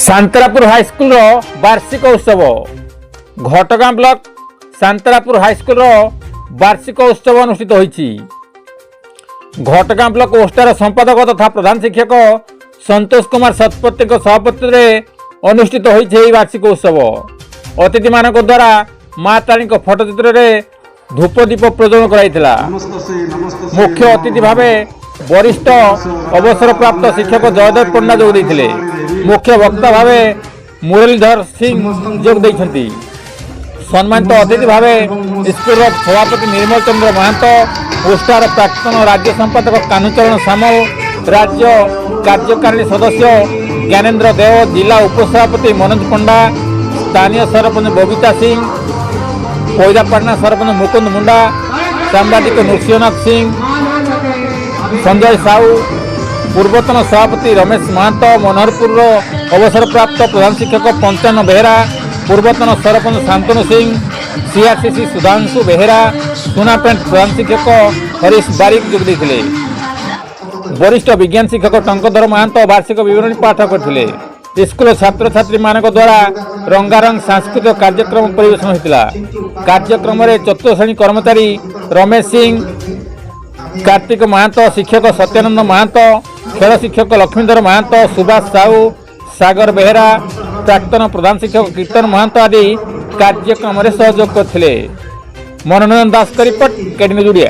सांतरापुर high school वार्षिक उत्सव घटगां block सांतरापुर high school वार्षिक उत्सव अनुष्ठित होईछि। घटगां ब्लॉक ओस्टार संपादक तथा प्रधान शिक्षक संतोष कुमार शतपथी सभापति अनुष्ठित होईछि वार्षिक उत्सव। अतिथि मान द्वारा माँ तारी फटोचित्र धूपदीप प्रज्वलन कराइथिला। मुख्य अतिथि भावे वरिष्ठ अवसरप्राप्त शिक्षक जयदेव पंडा जोग देइथिले। मुख्य वक्ता भावे मुरलीधर सिंह जोग देइछन्ति। सम्मानित अतिथि भावे स्कूल सभापति निर्मल चंद्र महांतो, ओस्टार प्राक्तन राज्य संपादक कानुचरण सामल, राज्य कार्यकारिणी सदस्य ज्ञानेन्द्र देव, जिला उपसभापति मनोज पंडा, स्थानीय सरपंच बबीता सिंह, कोईरापाटना सरपंच मुकुंद मुंडा, सांबादिक नृसिंहनाथ सिंह, संजय साहू, पूर्वतन सभापति रमेश महांतो, मनोहरपुर अवसरप्राप्त प्रधान शिक्षक पंचान बेहरा, पूर्वतन सरपंच शांतनु सिंह, सीआरसीसी सुधांशु बेहरा, सुनापेंट प्रधान शिक्षक हरीश बारिक जोग देइथिले। वरिष्ठ विज्ञान शिक्षक टंकधर महांतो वार्षिक विवरणी पाठ करथिले। स्कूल छात्र छात्री मान द्वारा रंगारंग सांस्कृतिक कार्यक्रम परिवेशन होता। कार्यक्रम में चतुर्थ श्रेणी कर्मचारी रमेश सिंह, कार्तिक महांतो, शिक्षक सत्यानंद महांतो, खेल शिक्षक लक्ष्मीधर महांतो, सुभाष साहू, सागर बेहरा, प्राक्तन प्रधान शिक्षक कीर्तन महांतो आदि कार्यक्रम में सहयोग करथिले। मनोरंजन दास का रिपोर्ट केडी न्यूज ओडिया।